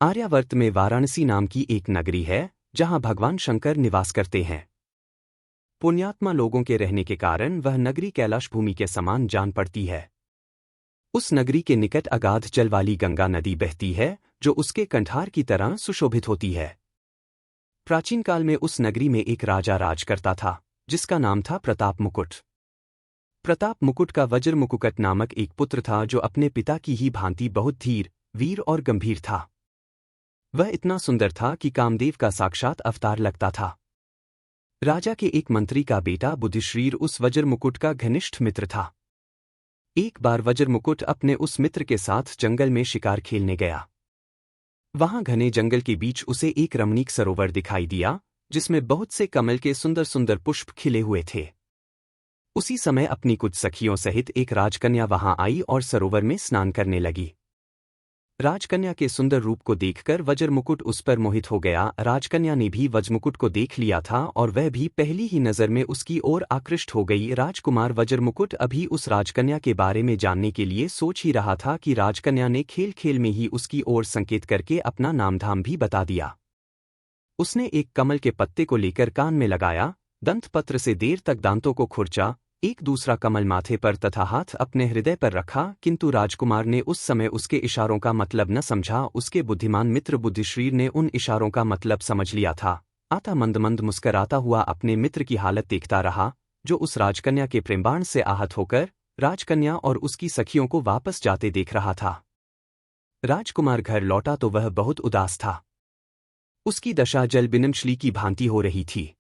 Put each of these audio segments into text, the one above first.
आर्यावर्त में वाराणसी नाम की एक नगरी है जहां भगवान शंकर निवास करते हैं। पुण्यात्मा लोगों के रहने के कारण वह नगरी कैलाश भूमि के समान जान पड़ती है। उस नगरी के निकट अगाध जल वाली गंगा नदी बहती है जो उसके कंठार की तरह सुशोभित होती है। प्राचीन काल में उस नगरी में एक राजा राज करता था जिसका नाम था प्रताप मुकुट। प्रताप मुकुट का वज्र मुकुकट नामक एक पुत्र था जो अपने पिता की ही भांति बहुत धीर, वीर और गंभीर था। वह इतना सुंदर था कि कामदेव का साक्षात अवतार लगता था। राजा के एक मंत्री का बेटा बुद्धिश्रीर उस वज्र मुकुट का घनिष्ठ मित्र था। एक बार वज्र मुकुट अपने उस मित्र के साथ जंगल में शिकार खेलने गया। वहां घने जंगल के बीच उसे एक रमणीक सरोवर दिखाई दिया जिसमें बहुत से कमल के सुंदर सुंदर पुष्प खिले हुए थे। उसी समय अपनी कुछ सखियों सहित एक राजकन्या वहां आई और सरोवर में स्नान करने लगी। राजकन्या के सुंदर रूप को देखकर वज्र मुकुट उस पर मोहित हो गया। राजकन्या ने भी वज्र मुकुट को देख लिया था और वह भी पहली ही नजर में उसकी ओर आकृष्ट हो गई। राजकुमार वज्र मुकुट अभी उस राजकन्या के बारे में जानने के लिए सोच ही रहा था कि राजकन्या ने खेल खेल में ही उसकी ओर संकेत करके अपना नामधाम भी बता दिया। उसने एक कमल के पत्ते को लेकर कान में लगाया, दंतपत्र से देर तक दांतों को खुरचा, एक दूसरा कमल माथे पर तथा हाथ अपने हृदय पर रखा, किंतु राजकुमार ने उस समय उसके इशारों का मतलब न समझा। उसके बुद्धिमान मित्र बुद्धिश्रीर ने उन इशारों का मतलब समझ लिया था। आता मंद मंद मुस्कराता हुआ अपने मित्र की हालत देखता रहा जो उस राजकन्या के प्रेमबाण से आहत होकर राजकन्या और उसकी सखियों को वापस जाते देख रहा था। राजकुमार घर लौटा तो वह बहुत उदास था। उसकी दशा जलबिनमछली की भांति हो रही थी।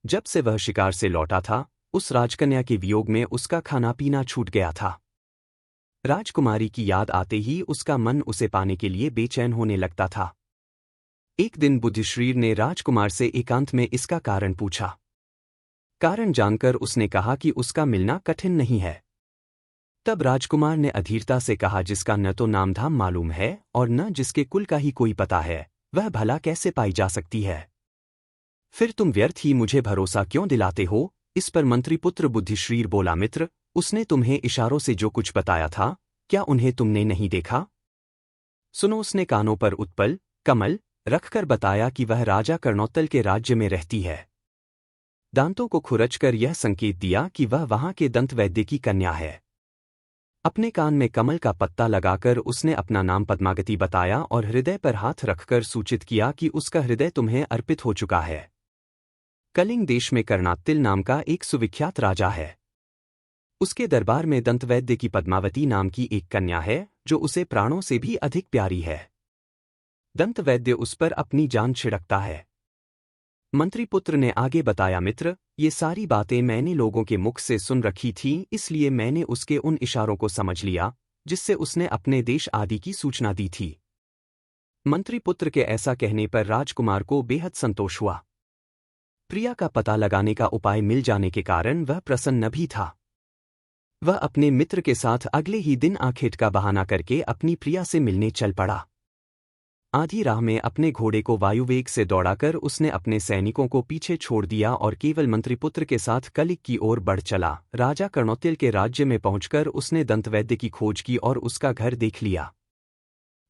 जब से वह शिकार से लौटा था उस राजकन्या के वियोग में उसका खाना पीना छूट गया था। राजकुमारी की याद आते ही उसका मन उसे पाने के लिए बेचैन होने लगता था। एक दिन बुद्धिश्रीर ने राजकुमार से एकांत में इसका कारण पूछा। कारण जानकर उसने कहा कि उसका मिलना कठिन नहीं है। तब राजकुमार ने अधीरता से कहा, जिसका न तो नामधाम मालूम है और न जिसके कुल का ही कोई पता है, वह भला कैसे पाई जा सकती है? फिर तुम व्यर्थ ही मुझे भरोसा क्यों दिलाते हो? इस पर मंत्रीपुत्र बुद्धिश्रीर बोला, मित्र, उसने तुम्हें इशारों से जो कुछ बताया था, क्या उन्हें तुमने नहीं देखा? सुनो, उसने कानों पर उत्पल, कमल रखकर बताया कि वह राजा कर्णोत्तल के राज्य में रहती है। दांतों को खुरचकर यह संकेत दिया कि वह वहां के दंतवैद्य की कन्या है। अपने कान में कमल का पत्ता लगाकर उसने अपना नाम पद्मागति बताया और हृदय पर हाथ रखकर सूचित किया कि उसका हृदय तुम्हें अर्पित हो चुका है। कलिंग देश में कर्णात्तिल नाम का एक सुविख्यात राजा है। उसके दरबार में दंतवैद्य की पद्मावती नाम की एक कन्या है जो उसे प्राणों से भी अधिक प्यारी है। दंतवैद्य उस पर अपनी जान छिड़कता है। मंत्रीपुत्र ने आगे बताया, मित्र, ये सारी बातें मैंने लोगों के मुख से सुन रखी थीं, इसलिए मैंने उसके उन इशारों को समझ लिया जिससे उसने अपने देश आदि की सूचना दी थी। मंत्रीपुत्र के ऐसा कहने पर राजकुमार को बेहद संतोष हुआ। प्रिया का पता लगाने का उपाय मिल जाने के कारण वह प्रसन्न भी था। वह अपने मित्र के साथ अगले ही दिन आखेट का बहाना करके अपनी प्रिया से मिलने चल पड़ा। आधी राह में अपने घोड़े को वायुवेग से दौड़ाकर उसने अपने सैनिकों को पीछे छोड़ दिया और केवल मंत्रीपुत्र के साथ कलिक की ओर बढ़ चला। राजा कर्णोत्तिल के राज्य में पहुंचकर उसने दंतवैद्य की खोज की और उसका घर देख लिया।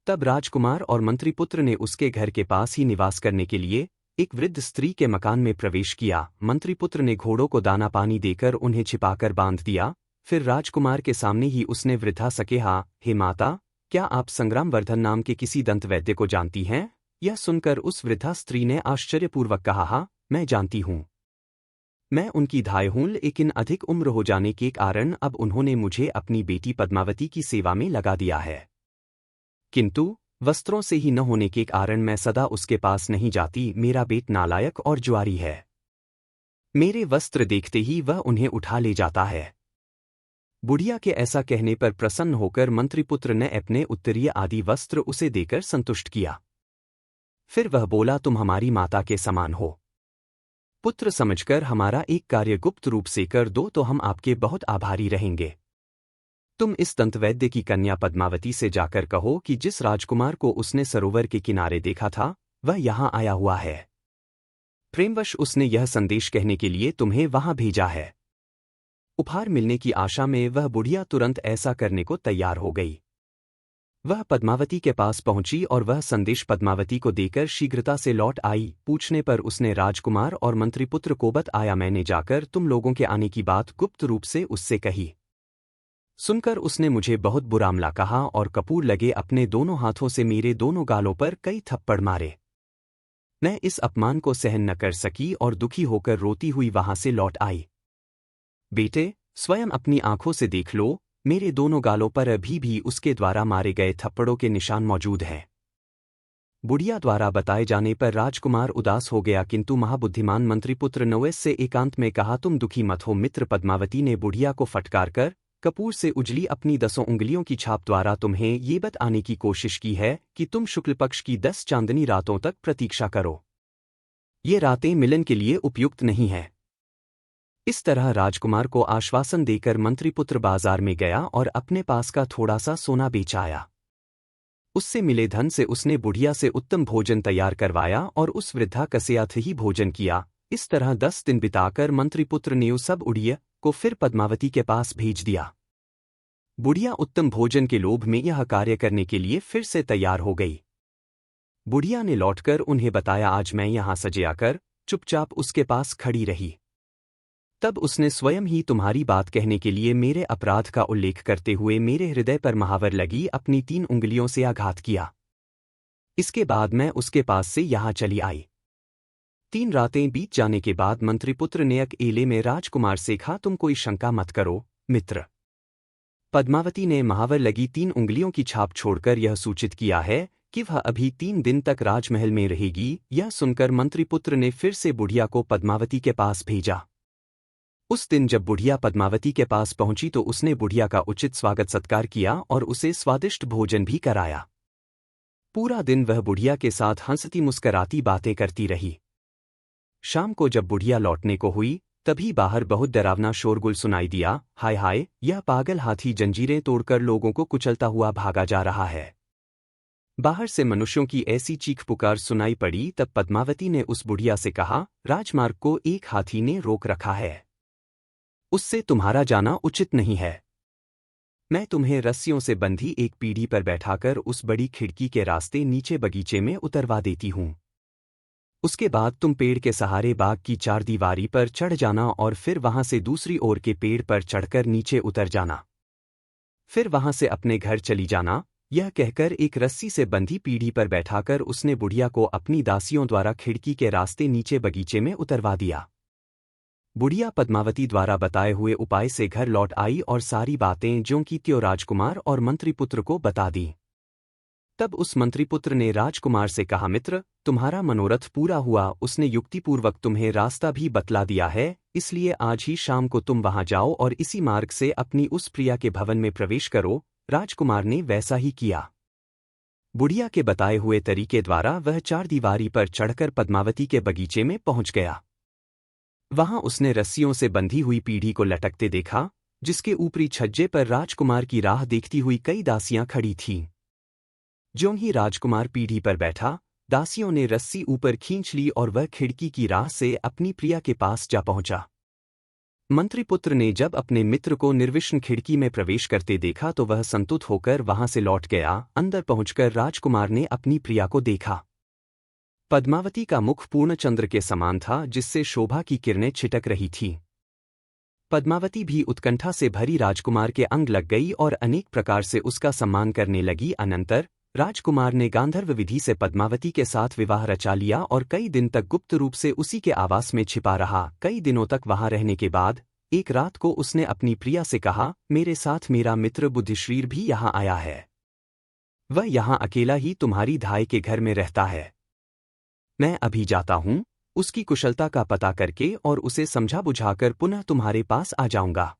तब राजकुमार और मंत्रीपुत्र ने उसके घर के पास ही निवास करने के लिए एक वृद्ध स्त्री के मकान में प्रवेश किया। मंत्रीपुत्र ने घोड़ों को दाना पानी देकर उन्हें छिपाकर बांध दिया। फिर राजकुमार के सामने ही उसने वृद्धा से कहा, हे माता, क्या आप संग्रामवर्धन नाम के किसी दंतवैद्य को जानती हैं? यह सुनकर उस वृद्धा स्त्री ने आश्चर्यपूर्वक कहा, हाँ, मैं जानती हूँ। मैं उनकी धाय हूँ, लेकिन अधिक उम्र हो जाने के कारण अब उन्होंने मुझे अपनी बेटी पद्मावती की सेवा में लगा दिया है। किंतु वस्त्रों से ही न होने के कारण मैं सदा उसके पास नहीं जाती। मेरा बेट नालायक और जुआरी है। मेरे वस्त्र देखते ही वह उन्हें उठा ले जाता है। बुढ़िया के ऐसा कहने पर प्रसन्न होकर मंत्रीपुत्र ने अपने उत्तरीय आदि वस्त्र उसे देकर संतुष्ट किया। फिर वह बोला, तुम हमारी माता के समान हो। पुत्र समझकर हमारा एक कार्य गुप्त रूप से कर दो तो हम आपके बहुत आभारी रहेंगे। तुम इस दंतवैद्य की कन्या पद्मावती से जाकर कहो कि जिस राजकुमार को उसने सरोवर के किनारे देखा था वह यहाँ आया हुआ है। प्रेमवश उसने यह संदेश कहने के लिए तुम्हें वहां भेजा है। उपहार मिलने की आशा में वह बुढ़िया तुरंत ऐसा करने को तैयार हो गई। वह पद्मावती के पास पहुंची और वह संदेश पद्मावती को देकर शीघ्रता से लौट आई। पूछने पर उसने राजकुमार और मंत्रीपुत्र को बताया, मैंने जाकर तुम लोगों के आने की बात गुप्त रूप से उससे कही। सुनकर उसने मुझे बहुत बुरामला कहा और कपूर लगे अपने दोनों हाथों से मेरे दोनों गालों पर कई थप्पड़ मारे। मैं इस अपमान को सहन न कर सकी और दुखी होकर रोती हुई वहां से लौट आई। बेटे, स्वयं अपनी आंखों से देख लो, मेरे दोनों गालों पर अभी भी उसके द्वारा मारे गए थप्पड़ों के निशान मौजूद हैं। बुढ़िया द्वारा बताए जाने पर राजकुमार उदास हो गया, किंतु महाबुद्धिमान मंत्रीपुत्र नवेश से एकांत में कहा, तुम दुखी मत हो मित्र। पद्मावती ने बुढ़िया को फटकार कर कपूर से उजली अपनी 10 उंगलियों की छाप द्वारा तुम्हें ये बताने की कोशिश की है कि तुम शुक्ल पक्ष की 10 चांदनी रातों तक प्रतीक्षा करो। ये रातें मिलन के लिए उपयुक्त नहीं है। इस तरह राजकुमार को आश्वासन देकर मंत्रीपुत्र बाजार में गया और अपने पास का थोड़ा सा सोना बेच आया। उससे मिले धन से उसने बुढ़िया से उत्तम भोजन तैयार करवाया और उस वृद्धा का साथ ही भोजन किया। इस तरह 10 दिन बिताकर मंत्रीपुत्र ने उस सब उड़िया को फिर पद्मावती के पास भेज दिया। बुढ़िया उत्तम भोजन के लोभ में यह कार्य करने के लिए फिर से तैयार हो गई। बुढ़िया ने लौटकर उन्हें बताया, आज मैं यहां सजे आकर चुपचाप उसके पास खड़ी रही। तब उसने स्वयं ही तुम्हारी बात कहने के लिए मेरे अपराध का उल्लेख करते हुए मेरे हृदय पर महावर लगी अपनी 3 उंगलियों से आघात किया। इसके बाद मैं उसके पास से यहां चली आई। 3 रातें बीत जाने के बाद मंत्रीपुत्र ने अकेले में राजकुमार से कहा, तुम कोई शंका मत करो मित्र। पद्मावती ने महावर लगी 3 उंगलियों की छाप छोड़कर यह सूचित किया है कि वह अभी 3 दिन तक राजमहल में रहेगी। यह सुनकर मंत्रीपुत्र ने फिर से बुढ़िया को पद्मावती के पास भेजा। उस दिन जब बुढ़िया पद्मावती के पास पहुंची तो उसने बुढ़िया का उचित स्वागत सत्कार किया और उसे स्वादिष्ट भोजन भी कराया। पूरा दिन वह बुढ़िया के साथ हंसती मुस्कराती बातें करती रही। शाम को जब बुढ़िया लौटने को हुई तभी बाहर बहुत डरावना शोरगुल सुनाई दिया। हाय हाय, यह पागल हाथी जंजीरें तोड़कर लोगों को कुचलता हुआ भागा जा रहा है। बाहर से मनुष्यों की ऐसी चीख पुकार सुनाई पड़ी। तब पद्मावती ने उस बुढ़िया से कहा, राजमार्ग को एक हाथी ने रोक रखा है, उससे तुम्हारा जाना उचित नहीं है। मैं तुम्हें रस्सियों से बंधी एक पीढ़ी पर बैठाकर उस बड़ी खिड़की के रास्ते नीचे बगीचे में उतरवा देती हूं। उसके बाद तुम पेड़ के सहारे बाग की 4 दीवारी पर चढ़ जाना और फिर वहां से दूसरी ओर के पेड़ पर चढ़कर नीचे उतर जाना। फिर वहां से अपने घर चली जाना। यह कहकर एक रस्सी से बंधी पीढ़ी पर बैठाकर उसने बुढ़िया को अपनी दासियों द्वारा खिड़की के रास्ते नीचे बगीचे में उतरवा दिया। बुढ़िया पद्मावती द्वारा बताए हुए उपाय से घर लौट आई और सारी बातें ज्यों की त्यों राजकुमार और मंत्रीपुत्र को बता दी। तब उस मंत्रीपुत्र ने राजकुमार से कहा, मित्र, तुम्हारा मनोरथ पूरा हुआ। उसने युक्तिपूर्वक तुम्हें रास्ता भी बतला दिया है, इसलिए आज ही शाम को तुम वहां जाओ और इसी मार्ग से अपनी उस प्रिया के भवन में प्रवेश करो। राजकुमार ने वैसा ही किया। बुढ़िया के बताए हुए तरीके द्वारा वह 4 दीवारी पर चढ़कर पद्मावती के बगीचे में पहुंच गया। वहां उसने रस्सियों से बंधी हुई पीढ़ी को लटकते देखा, जिसके ऊपरी छज्जे पर राजकुमार की राह देखती हुई कई दासियां खड़ी थीं। ज्यों ही राजकुमार पीढ़ी पर बैठा, दासियों ने रस्सी ऊपर खींच ली और वह खिड़की की राह से अपनी प्रिया के पास जा पहुंचा। मंत्रीपुत्र ने जब अपने मित्र को निर्विष्ण खिड़की में प्रवेश करते देखा तो वह संतुष्ट होकर वहां से लौट गया। अंदर पहुंचकर राजकुमार ने अपनी प्रिया को देखा। पद्मावती का मुख पूर्णचंद्र के समान था, जिससे शोभा की किरणें छिटक रही थीं। पद्मावती भी उत्कंठा से भरी राजकुमार के अंग लग गई और अनेक प्रकार से उसका सम्मान करने लगी। अनंतर राजकुमार ने गांधर्व विधि से पद्मावती के साथ विवाह रचा लिया और कई दिन तक गुप्त रूप से उसी के आवास में छिपा रहा। कई दिनों तक वहां रहने के बाद एक रात को उसने अपनी प्रिया से कहा, मेरे साथ मेरा मित्र बुद्धिश्रीर भी यहाँ आया है। वह यहाँ अकेला ही तुम्हारी धाई के घर में रहता है। मैं अभी जाता हूँ, उसकी कुशलता का पता करके और उसे समझा बुझाकर पुनः तुम्हारे पास आ जाऊंगा।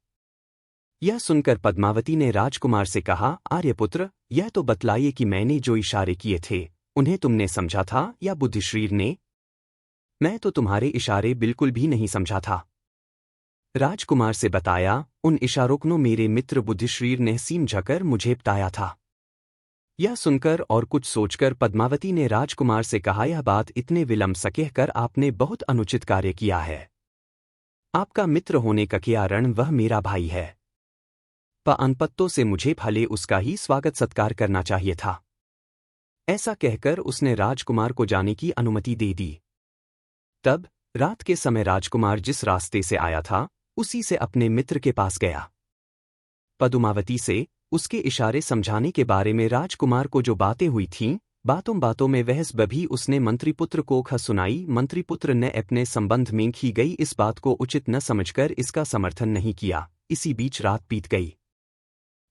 यह सुनकर पद्मावती ने राजकुमार से कहा, आर्यपुत्र, यह तो बतलाइए कि मैंने जो इशारे किए थे उन्हें तुमने समझा था या बुद्धिश्रीर ने? मैं तो तुम्हारे इशारे बिल्कुल भी नहीं समझा था। राजकुमार से बताया, उन इशारों को मेरे मित्र बुद्धिश्रीर ने समझकर मुझे बताया था। यह सुनकर और कुछ सोचकर पद्मावती ने राजकुमार से कहा, यह बात इतने विलंब से कहकर आपने बहुत अनुचित कार्य किया है। आपका मित्र होने का क्या रण, वह मेरा भाई है। अनपत्तों से मुझे भले उसका ही स्वागत सत्कार करना चाहिए था। ऐसा कहकर उसने राजकुमार को जाने की अनुमति दे दी। तब रात के समय राजकुमार जिस रास्ते से आया था उसी से अपने मित्र के पास गया। पद्मावती से उसके इशारे समझाने के बारे में राजकुमार को जो बातें हुई थीं, बातों बातों में वहस भी उसने मंत्रिपुत्र को सुनाई। मंत्रिपुत्र ने अपने संबंध में की गई इस बात को उचित न समझकर इसका समर्थन नहीं किया। इसी बीच रात बीत गई।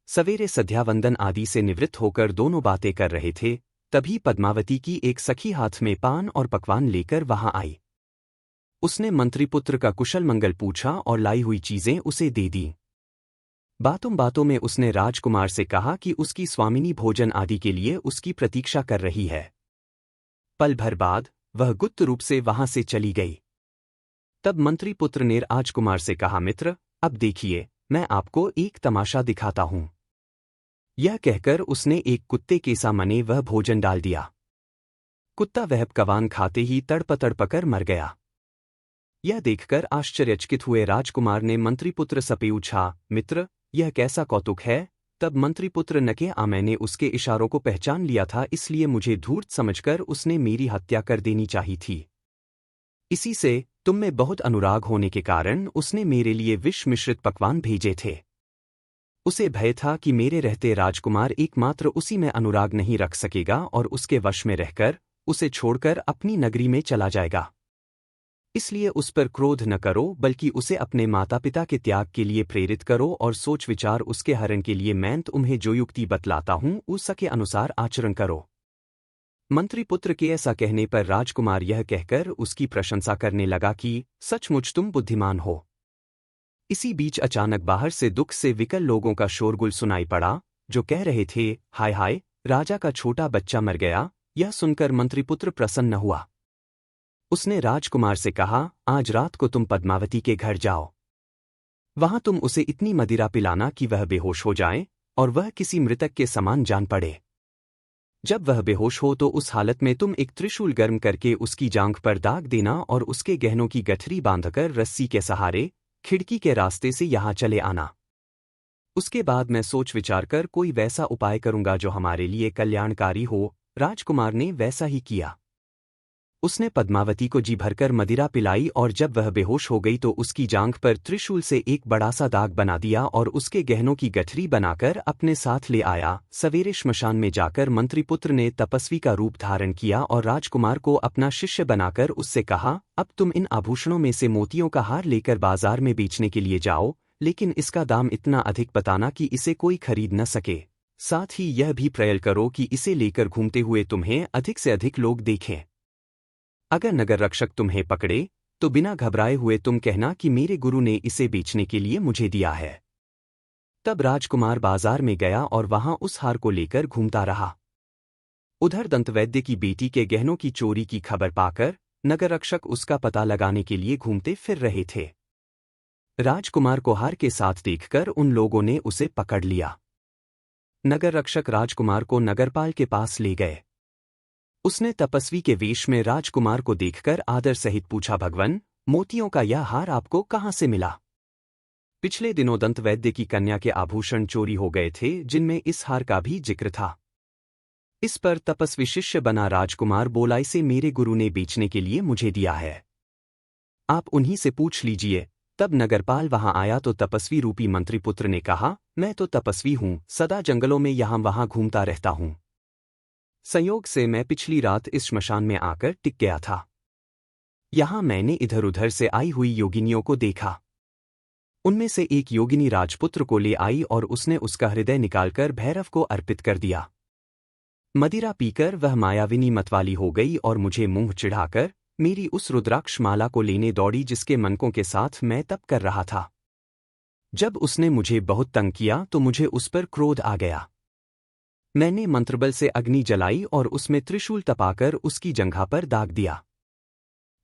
सवेरे संध्यावंदन आदि से निवृत्त होकर दोनों बातें कर रहे थे, तभी पद्मावती की एक सखी हाथ में पान और पकवान लेकर वहां आई। उसने मंत्रिपुत्र का कुशल मंगल पूछा और लाई हुई चीजें उसे दे दी। बातों बातों में उसने राजकुमार से कहा कि उसकी स्वामिनी भोजन आदि के लिए उसकी प्रतीक्षा कर रही है। पल भर बाद वह गुप्त रूप से वहां से चली गई। तब मंत्रिपुत्र ने राजकुमार से कहा, मित्र, अब देखिए, मैं आपको एक तमाशा दिखाता हूं। यह कहकर उसने एक कुत्ते के सामने वह भोजन डाल दिया। कुत्ता वह पकवान खाते ही तड़पकर मर गया। यह देखकर आश्चर्यचकित हुए राजकुमार ने मंत्रिपुत्र से पूछा, मित्र, यह कैसा कौतुक है? तब मंत्रिपुत्र ने कहा, मैंने उसके इशारों को पहचान लिया था, इसलिए मुझे धूर्त समझकर उसने मेरी हत्या कर देनी चाहिए थी। इसी से तुम में बहुत अनुराग होने के कारण उसने मेरे लिए विष मिश्रित पकवान भेजे थे। उसे भय था कि मेरे रहते राजकुमार एकमात्र उसी में अनुराग नहीं रख सकेगा और उसके वश में रहकर उसे छोड़कर अपनी नगरी में चला जाएगा। इसलिए उस पर क्रोध न करो, बल्कि उसे अपने माता पिता के त्याग के लिए प्रेरित करो और सोच विचार उसके हरण के लिए मैं तुम्हें जो युक्ति बतलाता हूं उसके अनुसार आचरण करो। मंत्रिपुत्र के ऐसा कहने पर राजकुमार यह कहकर उसकी प्रशंसा करने लगा कि सचमुच तुम बुद्धिमान हो। इसी बीच अचानक बाहर से दुख से विकल लोगों का शोरगुल सुनाई पड़ा, जो कह रहे थे, हाय हाय, राजा का छोटा बच्चा मर गया। यह सुनकर मंत्रिपुत्र प्रसन्न हुआ। उसने राजकुमार से कहा, आज रात को तुम पद्मावती के घर जाओ। वहां तुम उसे इतनी मदिरा पिलाना कि वह बेहोश हो जाए और वह किसी मृतक के समान जान पड़े। जब वह बेहोश हो तो उस हालत में तुम एक त्रिशूल गर्म करके उसकी जांघ पर दाग देना और उसके गहनों की गठरी बांधकर रस्सी के सहारे खिड़की के रास्ते से यहाँ चले आना। उसके बाद मैं सोच विचार कर कोई वैसा उपाय करूंगा जो हमारे लिए कल्याणकारी हो। राजकुमार ने वैसा ही किया। उसने पद्मावती को जी भरकर मदिरा पिलाई और जब वह बेहोश हो गई तो उसकी जांघ पर त्रिशूल से एक बड़ा सा दाग बना दिया और उसके गहनों की गठरी बनाकर अपने साथ ले आया। सवेरे श्मशान में जाकर मंत्रिपुत्र ने तपस्वी का रूप धारण किया और राजकुमार को अपना शिष्य बनाकर उससे कहा, अब तुम इन आभूषणों में से मोतियों का हार लेकर बाजार में बेचने के लिए जाओ, लेकिन इसका दाम इतना अधिक बताना कि इसे कोई खरीद न सके। साथ ही यह भी प्रयत्न करो कि इसे लेकर घूमते हुए तुम्हें अधिक से अधिक लोग देखें। अगर नगर रक्षक तुम्हें पकड़े तो बिना घबराए हुए तुम कहना कि मेरे गुरु ने इसे बेचने के लिए मुझे दिया है। तब राजकुमार बाजार में गया और वहां उस हार को लेकर घूमता रहा। उधर दंतवैद्य की बेटी के गहनों की चोरी की खबर पाकर नगर रक्षक उसका पता लगाने के लिए घूमते फिर रहे थे। राजकुमार को हार के साथ देखकर उन लोगों ने उसे पकड़ लिया। नगर रक्षक राजकुमार को नगरपाल के पास ले गए। उसने तपस्वी के वेश में राजकुमार को देखकर आदर सहित पूछा, भगवन, मोतियों का यह हार आपको कहाँ से मिला? पिछले दिनों दंतवैद्य की कन्या के आभूषण चोरी हो गए थे, जिनमें इस हार का भी जिक्र था। इस पर तपस्वी शिष्य बना राजकुमार बोला, इसे मेरे गुरु ने बेचने के लिए मुझे दिया है, आप उन्हीं से पूछ लीजिए। तब नगरपाल वहां आया तो तपस्वी रूपी मंत्रिपुत्र ने कहा, मैं तो तपस्वी हूं, सदा जंगलों में यहां वहां घूमता रहता हूं। संयोग से मैं पिछली रात इस श्मशान में आकर टिक गया था। यहां मैंने इधर उधर से आई हुई योगिनियों को देखा। उनमें से एक योगिनी राजपुत्र को ले आई और उसने उसका हृदय निकालकर भैरव को अर्पित कर दिया। मदिरा पीकर वह मायाविनी मतवाली हो गई और मुझे मुंह चिढ़ाकर मेरी उस रुद्राक्ष माला को लेने दौड़ी जिसके मनकों के साथ मैं तप कर रहा था। जब उसने मुझे बहुत तंग किया तो मुझे उस पर क्रोध आ गया। मैंने मंत्रबल से अग्नि जलाई और उसमें त्रिशूल तपाकर उसकी जंघा पर दाग दिया।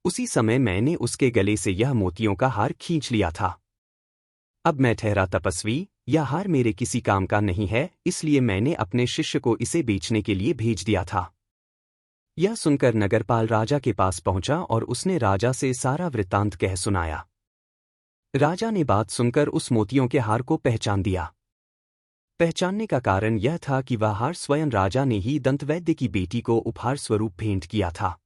उसी समय मैंने उसके गले से यह मोतियों का हार खींच लिया था। अब मैं ठहरा तपस्वी, यह हार मेरे किसी काम का नहीं है, इसलिए मैंने अपने शिष्य को इसे बेचने के लिए भेज दिया था। यह सुनकर नगरपाल राजा के पास पहुंचा और उसने राजा से सारा वृत्तांत कह सुनाया। राजा ने बात सुनकर उस मोतियों के हार को पहचान दिया। पहचानने का कारण यह था कि वह हार स्वयं राजा ने ही दंतवैद्य की बेटी को उपहार स्वरूप भेंट किया था।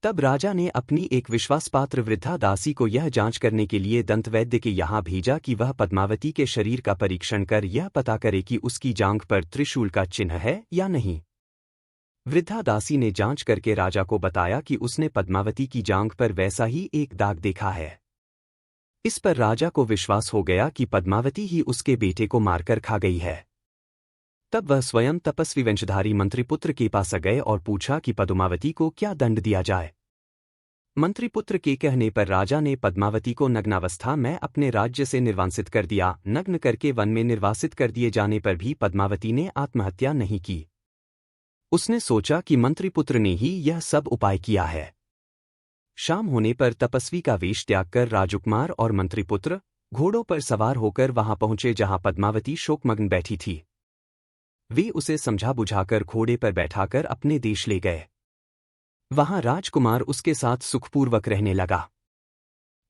तब राजा ने अपनी एक विश्वासपात्र वृद्धा दासी को यह जांच करने के लिए दंतवैद्य के यहाँ भेजा कि वह पद्मावती के शरीर का परीक्षण कर यह पता करे कि उसकी जांघ पर त्रिशूल का चिन्ह है या नहीं। वृद्धा दासी ने जांच करके राजा को बताया कि उसने पद्मावती की जांघ पर वैसा ही एक दाग देखा है। इस पर राजा को विश्वास हो गया कि पद्मावती ही उसके बेटे को मारकर खा गई है। तब वह स्वयं तपस्वी वंशधारी मंत्रिपुत्र के पास गए और पूछा कि पद्मावती को क्या दंड दिया जाए। मंत्रिपुत्र के कहने पर राजा ने पद्मावती को नग्नावस्था में अपने राज्य से निर्वासित कर दिया। नग्न करके वन में निर्वासित कर दिए जाने पर भी पद्मावती ने आत्महत्या नहीं की। उसने सोचा कि मंत्रिपुत्र ने ही यह सब उपाय किया है। शाम होने पर तपस्वी का वेश त्याग कर राजकुमार और मंत्रिपुत्र घोड़ों पर सवार होकर वहां पहुंचे जहां पद्मावती शोकमग्न बैठी थी। वे उसे समझा बुझाकर घोड़े पर बैठाकर अपने देश ले गए। वहां राजकुमार उसके साथ सुखपूर्वक रहने लगा।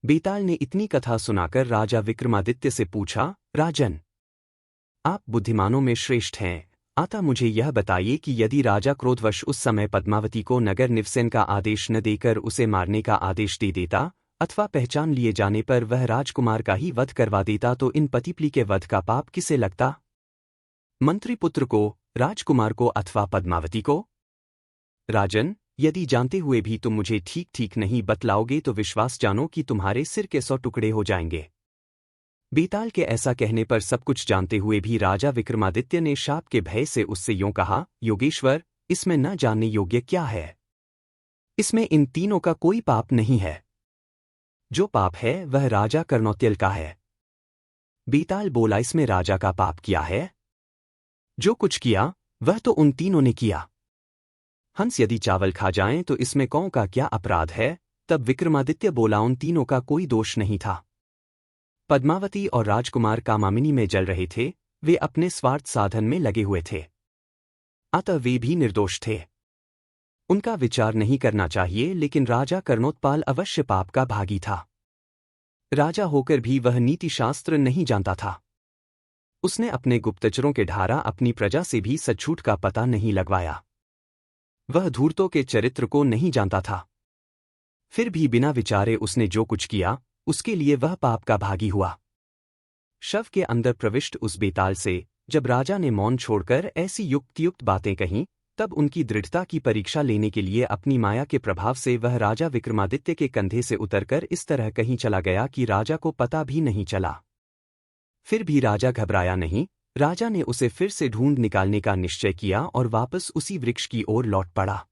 बेताल ने इतनी कथा सुनाकर राजा विक्रमादित्य से पूछा, राजन, आप बुद्धिमानों में श्रेष्ठ हैं, अतः मुझे यह बताइए कि यदि राजा क्रोधवश उस समय पद्मावती को नगर निवसन का आदेश न देकर उसे मारने का आदेश दे देता अथवा पहचान लिए जाने पर वह राजकुमार का ही वध करवा देता तो इन पतिपली के वध का पाप किसे लगता? मंत्रिपुत्र को, राजकुमार को अथवा पद्मावती को? राजन, यदि जानते हुए भी तुम मुझे ठीक ठीक नहीं बतलाओगे तो विश्वास जानो कि तुम्हारे सिर के 100 टुकड़े हो जाएंगे। बेताल के ऐसा कहने पर सब कुछ जानते हुए भी राजा विक्रमादित्य ने शाप के भय से उससे यूं कहा, योगेश्वर, इसमें न जानने योग्य क्या है? इसमें इन तीनों का कोई पाप नहीं है। जो पाप है वह राजा कर्णौत्यल का है। बेताल बोला, इसमें राजा का पाप क्या है? जो कुछ किया वह तो उन तीनों ने किया। हंस यदि चावल खा जाएं तो इसमें कौं का क्या अपराध है? तब विक्रमादित्य बोला, उन तीनों का कोई दोष नहीं था। पद्मावती और राजकुमार कामामिनी में जल रहे थे, वे अपने स्वार्थ साधन में लगे हुए थे, अतः वे भी निर्दोष थे। उनका विचार नहीं करना चाहिए, लेकिन राजा कर्णोत्पाल अवश्य पाप का भागी था। राजा होकर भी वह नीतिशास्त्र नहीं जानता था। उसने अपने गुप्तचरों के ढारा अपनी प्रजा से भी सच-झूठ का पता नहीं लगवाया। वह धूर्तों के चरित्र को नहीं जानता था। फिर भी बिना विचारे उसने जो कुछ किया उसके लिए वह पाप का भागी हुआ। शव के अंदर प्रविष्ट उस बेताल से जब राजा ने मौन छोड़कर ऐसी युक्तियुक्त बातें कहीं, तब उनकी दृढ़ता की परीक्षा लेने के लिए अपनी माया के प्रभाव से वह राजा विक्रमादित्य के कंधे से उतरकर इस तरह कहीं चला गया कि राजा को पता भी नहीं चला। फिर भी राजा घबराया नहीं। राजा ने उसे फिर से ढूंढ निकालने का निश्चय किया और वापस उसी वृक्ष की ओर लौट पड़ा।